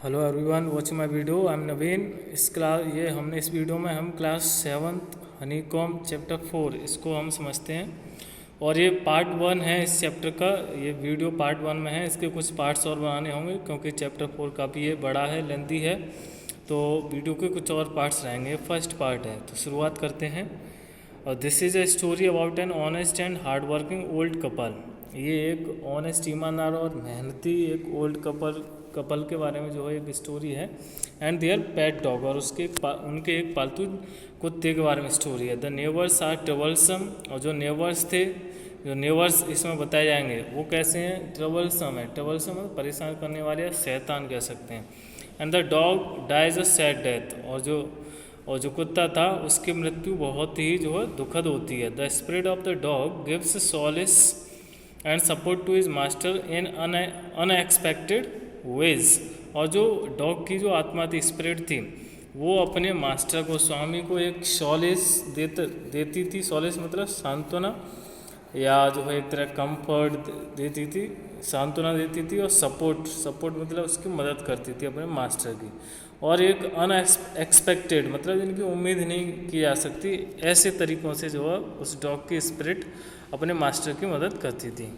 Hello everyone watching my video. I am Naveen. इस video में हम क्लास 7th हनीकॉम चैप्टर 4 इसको हम समझते हैं और ये पार्ट 1 है इस चैप्टर का। ये वीडियो पार्ट 1 में है, इसके कुछ पार्ट्स और बनाने होंगे क्योंकि चैप्टर 4 काफ़ी ये बड़ा है, लेंथी है, तो वीडियो के कुछ और पार्ट्स रहेंगे। फर्स्ट पार्ट है तो शुरुआत करते हैं। और this is a story about an honest and hard working old couple. ये एक ऑनेस्ट, ईमानदार और मेहनती एक ओल्ड कपल के बारे में जो है एक स्टोरी है। एंड देयर पेट डॉग, और उनके एक पालतू कुत्ते के बारे में स्टोरी है। द नेबर्स आर ट्रबलसम, और जो नेबर्स इसमें बताए जाएंगे वो कैसे हैं, ट्रबलसम है। ट्रबलसम है परेशान करने वाले या शैतान कह सकते हैं। And the dog dies a sad death, और जो कुत्ता था उसकी मृत्यु बहुत ही जो है दुखद होती है। The spirit of the dog gives solace and support to his master in unexpected ways, और जो डॉग की जो आत्मा थी, स्पिरिट थी, वो अपने मास्टर को, स्वामी को एक सॉलिस देती थी। सॉलिस मतलब सांत्वना या जो है एक तरह कंफर्ट देती थी, सांत्वना देती थी। और सपोर्ट मतलब उसकी मदद करती थी अपने मास्टर की। और एक अनएक्सपेक्टेड मतलब जिनकी उम्मीद नहीं की जा सकती, ऐसे तरीक़ों से जो है उस डॉग की स्पिरिट अपने मास्टर की मदद करती थी।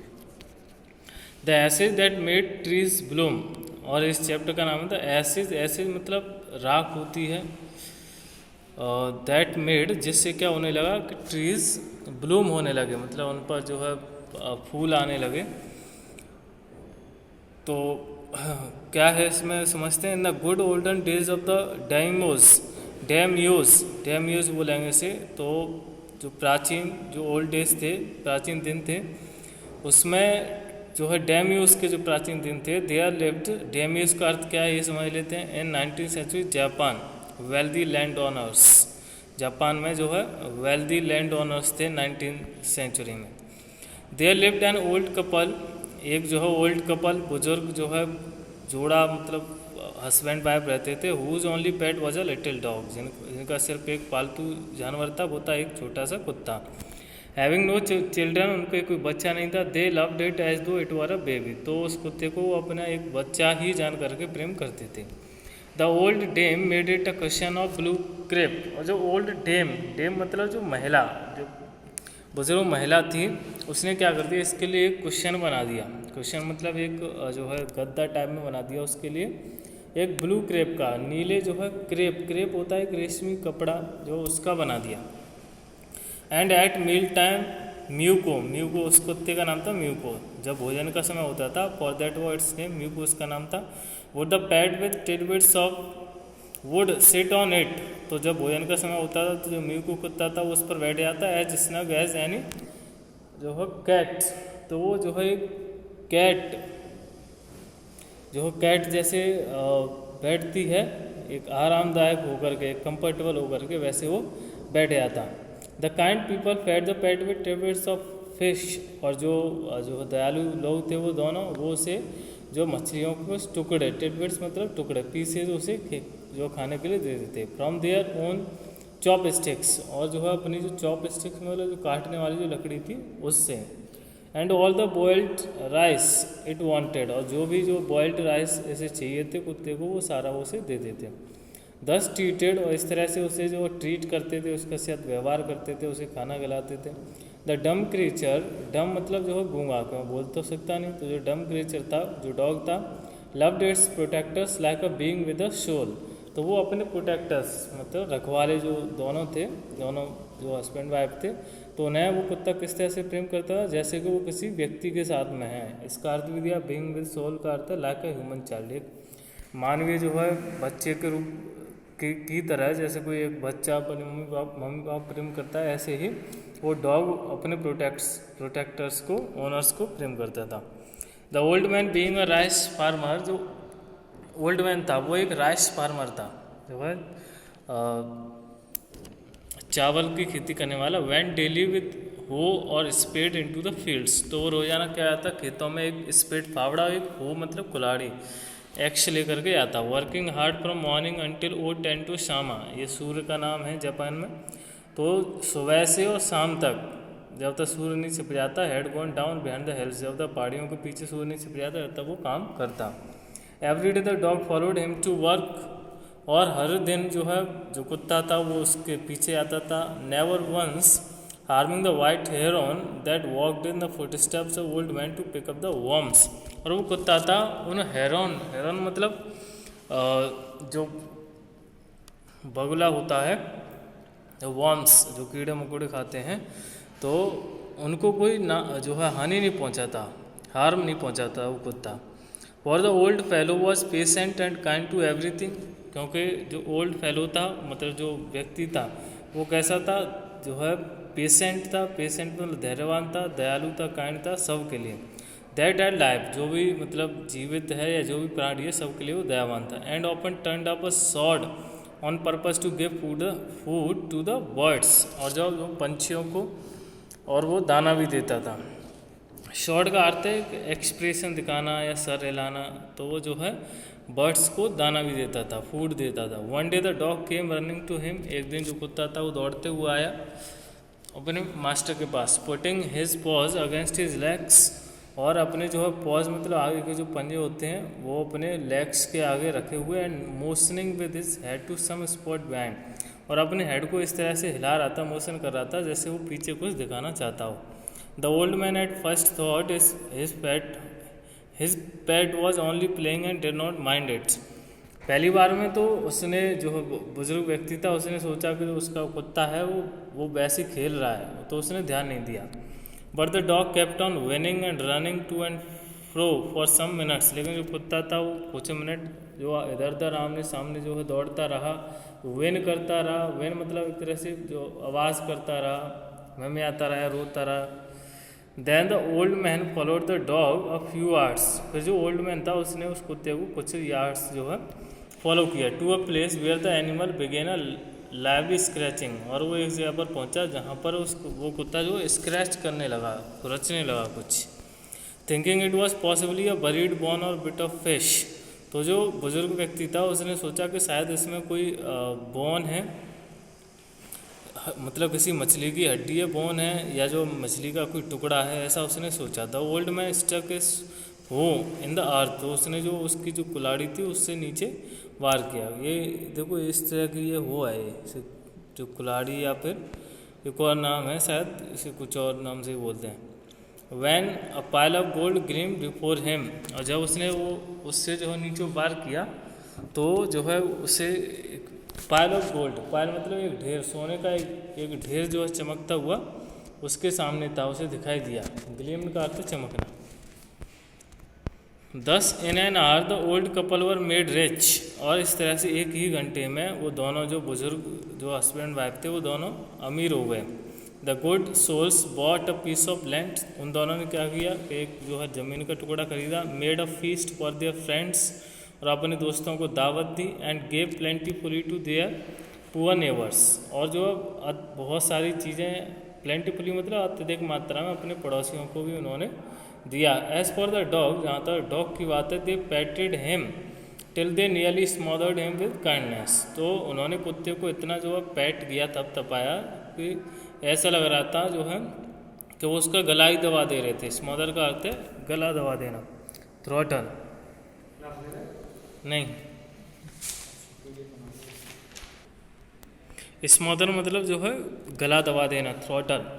The acid that made trees Bloom, और इस चैप्टर का नाम था एसिड मतलब राख होती है। दैट मेड जिससे क्या होने लगा कि ट्रीज ब्लूम होने लगे, मतलब उन पर जो है फूल आने लगे। तो क्या है इसमें समझते हैं। In the good olden days of the डैम्यूज बोलेंगे इसे। तो जो ओल्ड डेज थे, प्राचीन दिन थे, उसमें जो है डैम्यूज के जो प्राचीन दिन थे, दे आर लिव्ड। डैम्यूज का अर्थ क्या है ये समझ लेते हैं। In 19th century Japan wealthy land owners, Japan में जो है वेल्दी लैंड ओनर्स थे 19th सेंचुरी में। There lived an old couple, एक जो है ओल्ड कपल, बुजुर्ग जो है जोड़ा, मतलब हस्बैंड वाइफ रहते थे। Whose only pet was a little dog, जिनका सिर्फ एक पालतू जानवर था, वो था एक छोटा सा कुत्ता। हैविंग नो चिल्ड्रन, उनके कोई बच्चा नहीं था। दे लव्ड इट एज दो इट वर अ बेबी, तो उस कुत्ते को वो अपना एक बच्चा ही जान करके प्रेम करते थे। The old dame made it a cushion of blue crepe, और जो ओल्ड डेम मतलब जो महिला, जो बुजुर्ग महिला थी, उसने क्या कर दिया, इसके लिए एक क्वेश्चन बना दिया। क्वेश्चन मतलब एक जो है गद्दा टाइप में बना दिया उसके लिए, एक ब्लू क्रेप का, नीले जो है क्रेप होता है एक रेशमी कपड़ा, जो उसका बना दिया। And at meal time Muko, उस कुत्ते का नाम था म्यूको। जब भोजन का समय होता था, for that words name muco उसका नाम था। Would the PAT with tidbits of would sit on it, तो जब भोजन का समय होता था तो जो म्यूको कुत्ता था वो उस पर बैठ जाता, एज स्नग एज एनी जो है कैट, तो वो जो है कैट जैसे बैठती है, एक आरामदायक होकर के, कंफर्टेबल होकर के, वैसे वो बैठ जाता। The kind people fed the pet with tidbits of fish, और जो दयालु लोग थे वो दोनों, वो उसे जो मछलियों के टुकड़े, टिडबिट्स मतलब टुकड़े, पीसेज उसे जो खाने के लिए दे देते। From their own chop sticks, और जो है अपनी जो चॉप स्टिक्स मतलब जो काटने वाली जो लकड़ी थी उससे। And all the boiled rice it wanted, और जो बॉइल्ड राइस ऐसे चाहिए थे कुत्ते को, वो सारा उसे दे देते। 10 ट्रीटेड, और इस तरह से उसे जो ट्रीट करते थे, उसका साथ व्यवहार करते थे, उसे खाना खिलाते थे। द डम क्रीचर, डम मतलब जो है गूंगा, क्यों बोल तो सकता नहीं, तो जो डम क्रीचर था, जो डॉग था, loved its protectors like a being with a soul, तो वो अपने प्रोटेक्टर्स मतलब रखवाले जो दोनों जो हस्बैंड वाइफ थे, तो उन्हें वो कुत्ता किस तरह से प्रेम करता था, जैसे कि वो किसी व्यक्ति के साथ में है। इसका अर्थ भी दिया, बीइंग विद सोल का अर्थ है लाइक अ ह्यूमन चाइल्ड, एक मानवीय जो है बच्चे के रूप की तरह, जैसे कोई एक बच्चा अपने मम्मी पापा प्रेम करता है, ऐसे ही वो डॉग अपने प्रोटेक्टर्स को, ओनर्स को प्रेम करता था। The old man being a rice farmer, जो ओल्ड मैन था वो एक राइस फार्मर था, जो है चावल की खेती करने वाला। वेंट डेली विथ हो और स्पेड इनटू द फील्ड्स, तो वो रोजाना क्या आता, खेतों में एक स्पेड, फावड़ा, एक हो मतलब कुल्हाड़ी, एक्स लेकर के आता। Working hard from morning until ओ 10 टू शामा, ये सूर्य का नाम है जापान में, तो सुबह से और शाम तक, जब तक सूर्य नहीं छिप जाता, had gone down behind the hills, जब तक पहाड़ियों के पीछे सूर्य नहीं छिप जाता तब वो काम करता। Every day the dog followed him to work, और हर दिन जो है जो कुत्ता था वो उसके पीछे आता था। Never once harming the white heron that walked in the footsteps of old man to pick up the worms. और वो कुत्ता था उन हेरॉन, हेरॉन मतलब जो बगुला होता है, वर्म्स जो कीड़े मकोड़े खाते हैं, तो उनको कोई ना जो है हानि नहीं पहुंचाता, हार्म नहीं पहुंचाता वो कुत्ता। For the old fellow was patient and kind to everything, क्योंकि जो ओल्ड फेलो था मतलब जो व्यक्ति था वो कैसा था, जो है पेशेंट था, पेशेंट मतलब धैर्यवान था, दयालु था, काइंड था सब के लिए। दैट एट लाइफ, जो भी मतलब जीवित है या जो भी प्राणी है सब के लिए वो दयावान था। And often turned up a sod on purpose to give food to the birds, और जो पंछियों को और वो दाना भी देता था। शॉर्ट का अर्थ है एक्सप्रेशन दिखाना या सर हिलाना, तो वो जो है बर्ड्स को दाना भी देता था, फूड देता था। One day the dog came running to him, एक दिन जो कुत्ता था वो दौड़ते हुए आया अपने मास्टर के पास। Putting his paws against his legs, और अपने जो है पॉज मतलब आगे के जो पंजे होते हैं वो अपने लेग्स के आगे रखे हुए, and motioning with his head to some spot behind, और अपने हेड को इस तरह से हिला रहा था, मोशन कर रहा था जैसे वो पीछे कुछ दिखाना चाहता हो। The old man at first thought his pet was only playing and did not mind it. पहली बार में तो उसने जो बुजुर्ग व्यक्ति था उसने सोचा कि जो उसका कुत्ता है वो वैसे खेल रहा है, तो उसने ध्यान नहीं दिया। But the dog kept on whining and running to and fro for some minutes, लेकिन जो कुत्ता था वो कुछ मिनट जो इधर उधर आमने सामने जो है दौड़ता रहा, वेन करता रहा। वेन मतलब एक तरह से जो आवाज़ करता रहा, में आता रहा, रोता रहा। Then the old man followed the dog a few yards, फिर जो ओल्ड मैन था उसने उस कुत्ते को कुछ यार्ड्स जो है फॉलो किया। To a place where the animal began a lively scratching, और वो एक जगह पर पहुंचा जहाँ पर वो कुत्ता जो स्क्रैच करने लगा, रचने लगा कुछ। Thinking it was possibly a buried bone और बिट ऑफ फिश, तो जो बुजुर्ग व्यक्ति था उसने सोचा कि शायद इसमें कोई बोन है, मतलब किसी मछली की हड्डी है, बोन है, या जो मछली का कोई टुकड़ा है, ऐसा उसने सोचा था। ओल्ड मैन स्टक इज हो इन द अर्थ, तो उसने जो उसकी जो कुल्हाड़ी थी उससे नीचे वार किया। ये देखो इस तरह की ये हो है, इसे जो कुल्हाड़ी या फिर एक और नाम है शायद, इसे कुछ और नाम से बोलते हैं। When a pile of gold gleamed before him, और जब उसने वो उससे जो है नीचे वार किया तो जो है उसे पाइल ऑफ गोल्ड, पाइल मतलब एक ढेर, सोने का एक ढेर जो है चमकता हुआ उसके सामने था, उसे दिखाई दिया। ग्लीम का अर्थ चमकना। 10 in an hour the old couple were made rich, और इस तरह से एक ही घंटे में वो दोनों जो बुजुर्ग जो हस्बैंड वाइफ थे वो दोनों अमीर हो गए। The good souls bought a piece of land, उन दोनों ने क्या किया, एक जो है ज़मीन का टुकड़ा खरीदा। Made a feast for their friends, और अपने दोस्तों को दावत दी। And gave plentifully to their poor neighbours, और जो बहुत सारी चीज़ें प्लेंटीफुली मतलब अत्यधिक मात्रा में अपने पड़ोसियों को भी उन्होंने दिया। एज फॉर द डॉग, जहाँ तक डॉग की बात है, they patted him till they nearly smothered him with kindness, तो उन्होंने कुत्ते को इतना जो है पैट किया, तब तपाया कि ऐसा लग रहा था जो है कि वो उसका गला ही दबा दे रहे थे। स्मॉदर का अर्थ है गला दबा देना, थ्रॉटल नहीं, स्मॉदर मतलब जो है गला दबा देना, थ्रॉटल।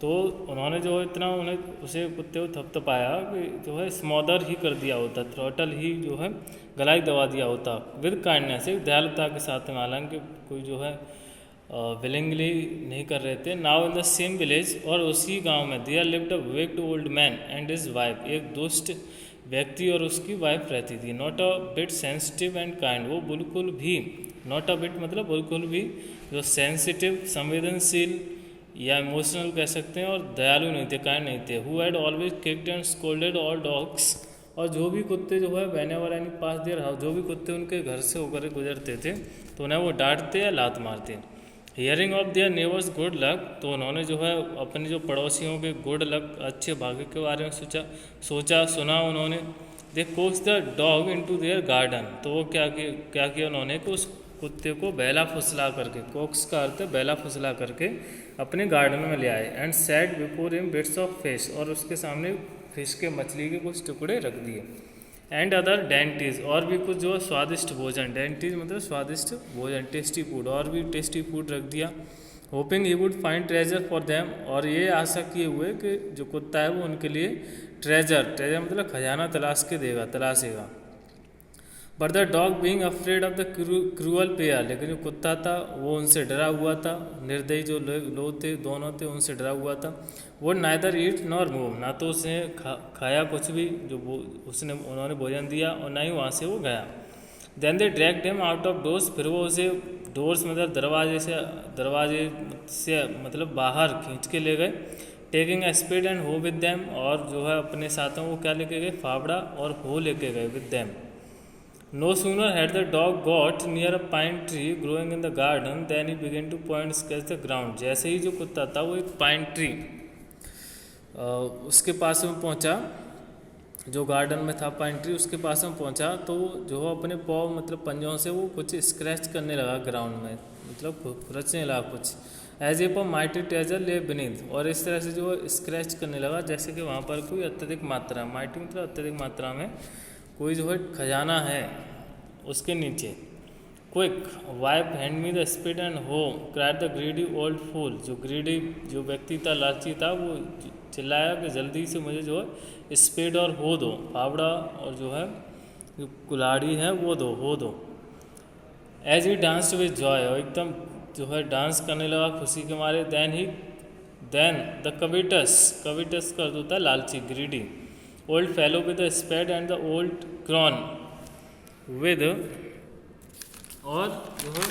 तो उन्होंने जो इतना उन्हें उसे कुत्ते को थपथपाया कि जो है स्मॉदर ही कर दिया होता, थ्रॉटल ही जो है गला ही दबा दिया होता। विद काइंडनेस, एक दयालुता के साथ में, हालांकि कोई जो है विलिंगली नहीं कर रहे थे। Now in the same village, और उसी गांव में, there lived a wicked old man and his wife, एक दुष्ट व्यक्ति और उसकी वाइफ रहती थी। Not a bit sensitive and kind, वो बिल्कुल भी, नॉट अ बिट मतलब बिल्कुल भी जो सेंसिटिव, संवेदनशील या इमोशनल कह सकते हैं, और दयालु नहीं थे, काइंड नहीं थे। Who had always kicked and scolded all dogs, और जो भी कुत्ते जो है whenever any pass their house, जो भी कुत्ते उनके घर से होकर गुजरते थे तो उन्हें वो डांटते या लात मारते। Hearing of their neighbours good luck, तो उन्होंने जो है अपने जो पड़ोसियों के गुड लक, अच्छे भाग्य के बारे में सोचा सुना उन्होंने। They coax the dog into their garden, तो वो क्या किया उन्होंने कि उस कुत्ते को बेला फुसला करके, कोक्स का अर्थ है बेला फुसला करके, अपने गार्डन में ले आए। And set before him bits of fish, और उसके सामने फिश के, मछली के कुछ टुकड़े रख दिए। एंड अदर डेंटीज, और भी कुछ जो स्वादिष्ट भोजन, डेंटीज मतलब स्वादिष्ट भोजन, टेस्टी फूड, और भी टेस्टी फूड रख दिया। Hopping he would find treasure for them, और ये आशा किए हुए कि जो कुत्ता है वो उनके लिए ट्रेजर, ट्रेजर मतलब खजाना तलाशेगा। But the dog being afraid of the cruel pair, लेकिन जो कुत्ता था वो उनसे डरा हुआ था, निर्दयी जो लोग थे दोनों थे उनसे डरा हुआ था। वो नाइदर ईट नॉर मूव, ना तो उसने खाया कुछ भी जो उसने उन्होंने भोजन दिया, और ना ही वहाँ से वो गया। Then they dragged him out of doors, फिर वो उसे डोर्स मतलब दरवाजे से मतलब बाहर खींच के ले गए। टेकिंग ए स्पेड एंड हो विद देम, और जो है अपने साथों को क्या लेके गए, फावड़ा और हो लेके गए, with them. No sooner had the dog got near a pine tree growing in the garden than he began to point sketch the ground. जैसे ही जो कुत्ता था वो एक पाइन ट्री उसके पास में पहुंचा, जो गार्डन में था पाइन ट्री उसके पास में पहुंचा, तो जो अपने पाँव मतलब पंजों से वो कुछ स्क्रैच करने लगा ग्राउंड में, मतलब खुरचने लगा कुछ। एज ए माइटी ट्रेजर ले बीनीथ, और इस तरह से जो स्क्रैच करने लगा जैसे कि वहाँ पर कोई अत्यधिक मात्रा, माइटी मतलब अत्यधिक मात्रा में कोई जो है खजाना है उसके नीचे। Quick wife hand me the spade and hoe, cried the greedy old fool, जो ग्रीडी जो व्यक्ति था, लालची था, वो चिल्लाया कि जल्दी से मुझे जो है स्पीड और हो दो, फावड़ा और जो है जो कुल्हाड़ी है वो दो, हो दो। As he danced with joy, और एकदम जो है डांस करने लगा खुशी के मारे। देन द कविटस का अर्थ होता है लालची, greedy. Old fellow with the spade and the old crone with, और जो है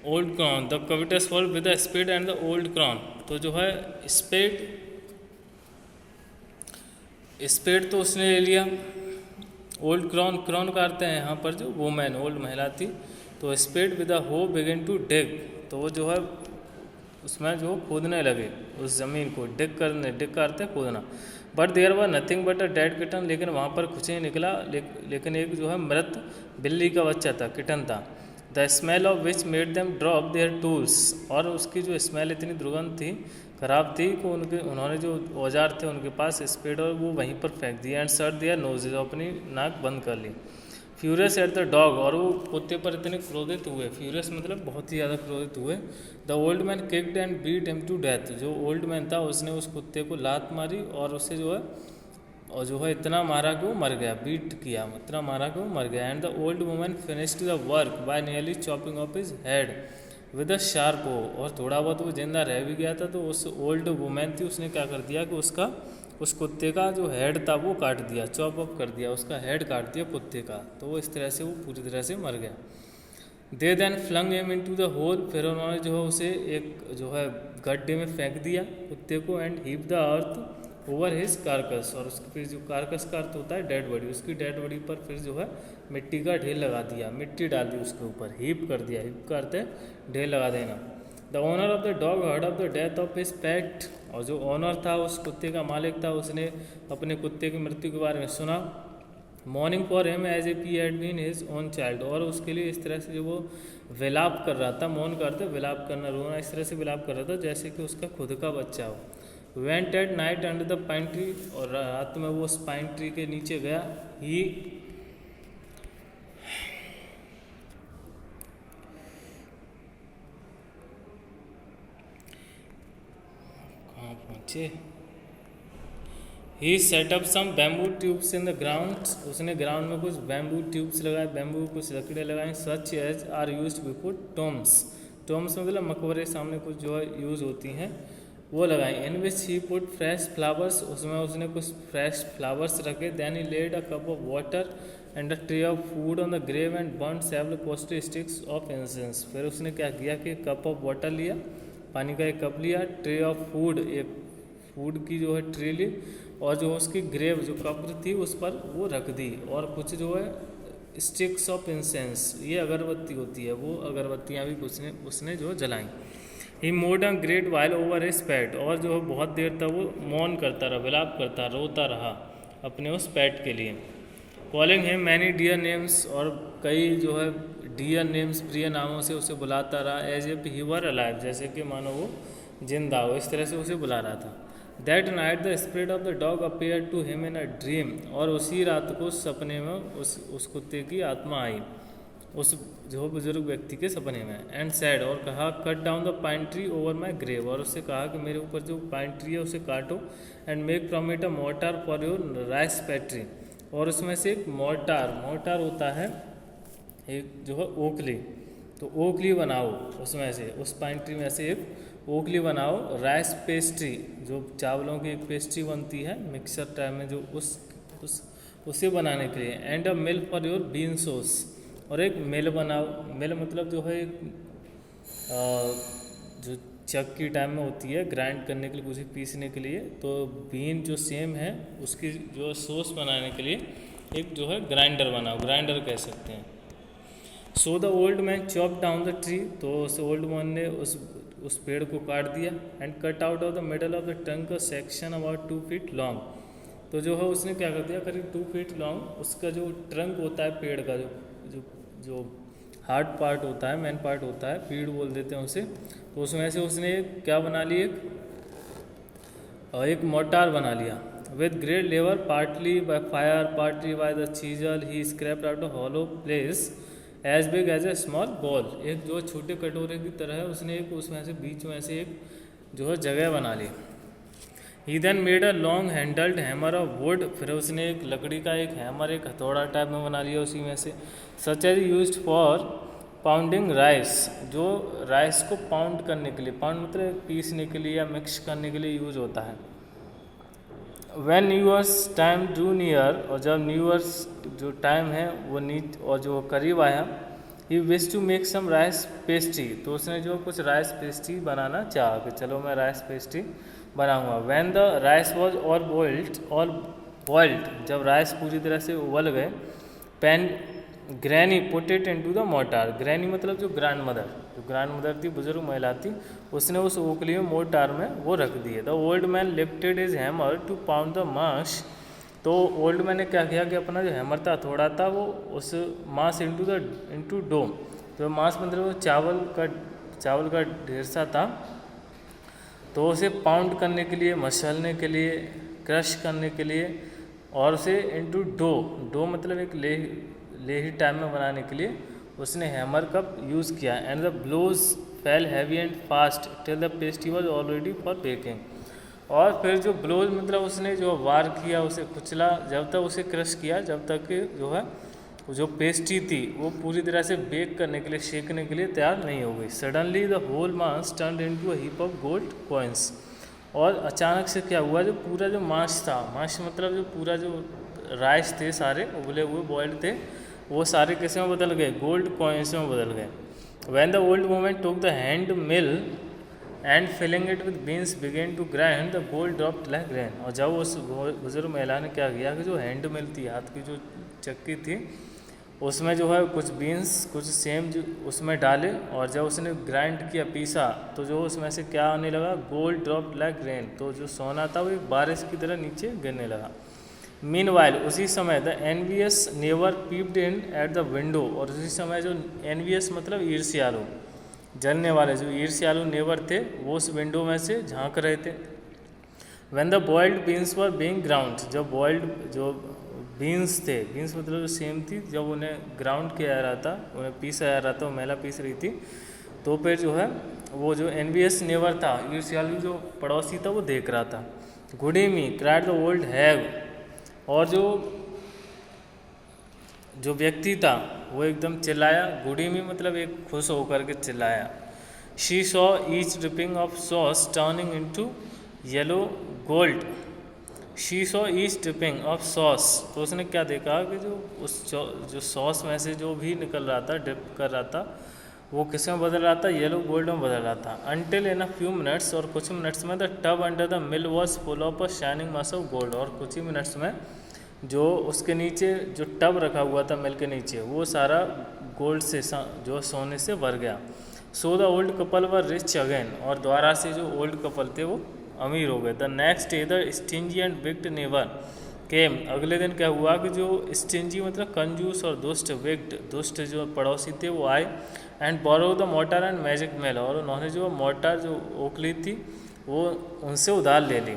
old crone, the covetous fall with the spade and the old crone. तो जो है स्पेड तो उसने ले लिया, ओल्ड क्रॉन करते हैं यहाँ पर जो वुमेन ओल्ड महिला थी, तो स्पेड विद द हो बिगिन टू डिग, तो वो जो है उसमें जो खोदने लगे उस ज़मीन को, डिग करते खोदना। But there were nothing but a dead kitten, लेकिन वहाँ पर कुछ नहीं निकला, लेकिन एक जो है मृत बिल्ली का बच्चा था, किटन था। The smell of which made them drop there tools, और उसकी जो स्मेल इतनी दुर्गंध थी, खराब थी कि उन्होंने जो औजार थे उनके पास स्पेड और वो वहीं पर फेंक दिया। एंड शट देयर नोजेज, अपनी नाक बंद कर ली। फ्यूरियस एट द डॉग, और वो कुत्ते पर इतने क्रोधित हुए, फ्यूरियस मतलब बहुत ही ज़्यादा क्रोधित हुए। The old man kicked and beat him to death, जो ओल्ड मैन था उसने उस कुत्ते को लात मारी और उसे जो है इतना मारा कि वो मर गया, बीट किया इतना मारा कि वो मर गया। And the old woman finished the work by nearly chopping of his head with a sharp हो, और थोड़ा बहुत वो जिंदा रह भी गया था, तो उस ओल्ड वुमेन थी उसने क्या कर दिया कि उस कुत्ते का जो हेड था वो काट दिया, चॉप अप कर दिया, उसका हेड काट दिया कुत्ते का, तो वो इस तरह से वो पूरी तरह से मर गया। They then flung him into the hole, फिर उन्होंने जो है उसे एक जो है गड्ढे में फेंक दिया कुत्ते को। And heap the earth over his carcass, और उसके फिर जो कारकस का अर्थ होता है डेड बॉडी, उसकी डेड बॉडी पर फिर जो है मिट्टी का ढेर लगा दिया, मिट्टी डाल दी उसके ऊपर, हीप कर दिया, हीप का अर्थ है ढेर लगा देना। The owner of the dog heard of the death of his pet, और जो ओनर था उस कुत्ते का मालिक था उसने अपने कुत्ते की मृत्यु के बारे में सुना। Mourning for him as a he had been his own child, और उसके लिए इस तरह से जो वो विलाप कर रहा था, मौन करते विलाप करना, रोना, इस तरह से विलाप कर रहा था जैसे कि उसका खुद का बच्चा हो। Went at night under the pine tree, और रात में वो उस पाइन ट्री के नीचे गया। ही कहाँ पहुँचे, he set up some bamboo tubes in the ground, उसने ग्राउंड में कुछ बैम्बू ट्यूब्स लगाए, बैम्बू कुछ लकड़ियाँ लगाई। Such as are used before tombs, tombs मतलब मकबरे सामने कुछ जो है यूज़ होती हैं वो लगाई। In which he put fresh flowers, उसमें उसने कुछ फ्रेश फ्लावर्स रखे। Then he laid a cup of water and a tray of food on the grave and burn several costly sticks of incense, फिर उसने क्या किया कि कप ऑफ वाटर लिया, पानी का एक कप लिया, ट्रे ऑफ फूड, एक फूड की जो है ट्रे ली, और जो उसकी ग्रेव जो कब्र थी उस पर वो रख दी, और कुछ जो है स्टिक्स ऑफ इंसेंस, ये अगरबत्ती होती है, वो अगरबत्तियाँ भी उसने जो जलाई। He made a great wail over his pet, और जो बहुत देर तक वो मौन करता रहा, विलाप करता, रोता रहा अपने उस पेट के लिए। Calling him many dear names, और कई जो है डियर नेम्स, प्रिय नामों से उसे बुलाता रहा। As if he were alive, जैसे कि मानो वो जिंदा हो, इस तरह से उसे बुला रहा था। That night the spirit of the dog appear to him in a dream, और उसी रात को सपने में उस कुत्ते की आत्मा आई उस जो बुजुर्ग व्यक्ति के सपने में। एंड सैड, और कहा, cut down the pine tree over my grave, और उससे कहा कि मेरे ऊपर जो पाइन ट्री है उसे काटो। And make from it a mortar for your rice pastry, और उसमें से एक मोर्टार होता है एक जो है ओकली, तो ओकली बनाओ उसमें से, उस पाइन ट्री में से एक ओकली बनाओ। राइस पेस्ट्री, जो चावलों की एक पेस्ट्री बनती है मिक्सर टाइप में, जो उसे बनाने के लिए। And a mill for your bean sauce, और एक मिल बनाओ। मिल मतलब जो है एक जो चक्की टाइप में होती है ग्राइंड करने के लिए, कुछ पीसने के लिए। तो बीन जो सेम है उसकी जो सॉस बनाने के लिए एक जो है ग्राइंडर बनाओ, ग्राइंडर कह सकते हैं। So the old man chop down the tree, तो उस ओल्ड मैन ने उस पेड़ को काट दिया। And cut out of the middle of the trunk a section about 2 feet long, तो जो है उसने क्या कर दिया, करीब 2 feet लॉन्ग उसका जो ट्रंक होता है पेड़ का, जो हार्ड पार्ट होता है, मेन पार्ट होता है, पीड़ बोल देते हैं उसे, तो उसमें से उसने क्या बना लिया, एक मोर्टार बना लिया। With great labour, partly by fire partly by the chisel, he scraped out a hollow place as big as a small bowl, एक जो छोटे कटोरे की तरह है उसने एक उसमें से बीच में से एक जो है जगह बना ली। He then made a long handled hammer of wood, फिर उसने एक लकड़ी का एक हैमर, एक हथौड़ा टाइप में बना लिया उसी में से। Such as used for pounding rice, जो राइस को पाउंड करने के लिए, पाउंड मतलब पीसने के लिए या मिक्स करने के लिए यूज होता है। When new years time Drew near, और जब न्यू ईयर्स जो टाइम है वो और जो करीब आया, he wish to make some rice pastry, तो उसने जो कुछ राइस पेस्ट्री बनाना चाहा कि चलो मैं राइस पेस्ट्री बनाऊंगा। When the rice was all boiled, जब राइस पूरी तरह से उबल गए, pan granny put it into the mortar, granny मतलब जो ग्रैंड मदर थी, बुजुर्ग महिला थी, उसने उस ओकली में मोर्टार में वो रख दिए। The old man lifted his hammer to pound the mash, तो ओल्ड मैन ने क्या किया कि अपना जो हैमर था थोड़ा था, वो उस मास इनटू डो, तो मास मतलब वो चावल का ढेर सा था, तो उसे पाउंड करने के लिए, मसलने के लिए, क्रश करने के लिए, और उसे इनटू डो मतलब एक लेही टाइप में बनाने के लिए उसने हैमर का यूज़ किया। And the blows fell heavy and fast till the pastry was already for baking, और फिर जो ब्लोज मतलब उसने जो वार किया, उसे कुचला, जब तक उसे क्रश किया, जब तक जो है जो पेस्ट्री थी वो पूरी तरह से बेक करने के लिए, सेकने के लिए तैयार नहीं हो गई। Suddenly the whole mass turned into a heap of gold coins, और अचानक से क्या हुआ, जो पूरा जो मास था, मास मतलब जो पूरा जो राइस थे सारे उबले हुए बॉइल्ड थे, वो सारे किस में बदल गए, गोल्ड कॉइन्स में बदल गए। When the old woman took the hand mill and filling it with beans began to grind the gold dropped like rain, और जब उस बुजुर्ग महिला ने क्या किया कि जो हैंड मिल थी, हाथ की जो चक्की थी, उसमें जो है कुछ बीन्स कुछ सेम जो उसमें डाले, और जब उसने ग्राइंड किया, पीसा, तो जो उसमें से क्या आने लगा, गोल्ड ड्रॉप्ड लाइक रेन, तो जो सोना था वो एक बारिश की तरह नीचे गिरने लगा। मीनवाइल, उसी समय the envious never peeped in at the window, और उसी समय जो एनवियस मतलब ईर्ष्यालु, जलने वाले जो ईर्ष्यालु नेवर थे, वो उस विंडो में से झांक रहे थे। When the boiled beans were being ground, जब बॉइल्ड जो बीन्स थे, बीन्स मतलब जो सेम थी, जब उन्हें ग्राउंड किया जा रहा था, उन्हें पीसा जा रहा था, वो महिला पीस रही थी, तो फिर जो है वो जो एनवियस नेवर था, ईर्ष्यालु जो पड़ोसी था, वो देख रहा था। गुडी मी क्राइड द ओल्ड हैग, और जो व्यक्ति था वो एकदम चिल्लाया, गुडी मी मतलब एक खुश होकर के चिल्लाया। She saw each dripping of sauce turning into yellow gold, she saw each dripping of sauce, तो उसने क्या देखा कि जो सॉस में से जो भी निकल रहा था, ड्रिप कर रहा था, वो किस में बदल रहा था, येलो गोल्ड में बदल रहा था। Until in a few minutes, और कुछ मिनट्स में the tub under the mill was full of a shining mass of gold, और कुछ ही मिनट्स में जो उसके नीचे जो टब रखा हुआ था मिल के नीचे, वो सारा गोल्ड से जो सोने से भर गया। So the old couple were rich again, और दोबारा से जो ओल्ड कपल थे वो अमीर हो गए। The next day the stingy and wicked neighbour came, अगले दिन क्या हुआ कि जो स्टिंजी मतलब कंजूस और दुष्ट जो पड़ोसी थे वो आए। And borrow the mortar and magic mill, और उन्होंने जो मोर्टार जो ओकली थी वो उनसे उधार ले ली।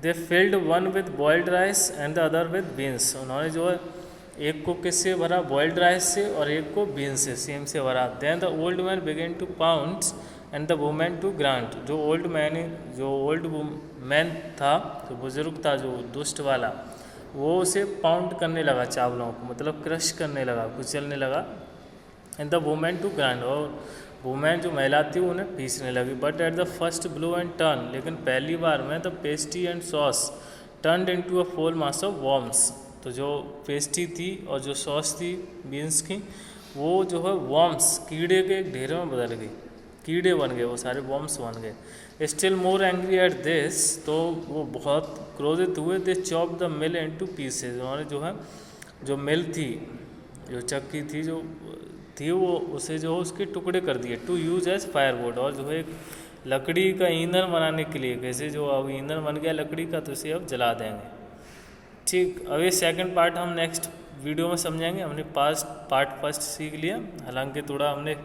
They filled one with boiled rice and the other with beans. उन्होंने जो है एक को किससे भरा, बॉइल्ड राइस से, और एक को बीन्स से, सेम से भरा। Then the old man began to pound and the women to grind. जो ओल्ड मैन था, जो बुजुर्ग था, जो दुष्ट वाला, वो उसे पाउंड करने लगा चावलों को, मतलब क्रश करने लगा, कुचलने लगा। And the women to grind, और वुमेन जो महिला थी उन्हें पीसने लगी। But at the first blow and turn, लेकिन पहली बार में the pastry and sauce turned into a full mass of worms. तो जो पेस्ट्री थी और जो सॉस थी बीन्स की, वो जो है वॉर्म्स, कीड़े के ढेर में बदल गई, कीड़े बन गए, वो सारे वॉर्म्स बन गए। Still more angry at this, तो वो बहुत क्रोधित हुए। They chop the mill into pieces. उन्होंने जो है जो मिल थी, जो चक्की थी, जो थी, वो उसे जो उसके टुकड़े कर दिए। टू यूज एज फायरवुड, और जो है एक लकड़ी का ईंधन बनाने के लिए, कैसे जो अब ईंधन बन गया लकड़ी का, तो इसे अब जला देंगे। ठीक, अब ये सेकंड पार्ट हम नेक्स्ट वीडियो में समझेंगे। हमने पार्ट फर्स्ट सीख लिया, हालांकि थोड़ा हमने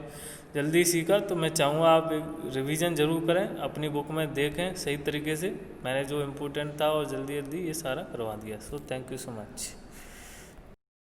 जल्दी सीखा, तो मैं चाहूँगा आप रिवीजन ज़रूर करें, अपनी बुक में देखें सही तरीके से। मैंने जो इम्पोर्टेंट था और जल्दी जल्दी ये सारा करवा दिया। So thank you so much.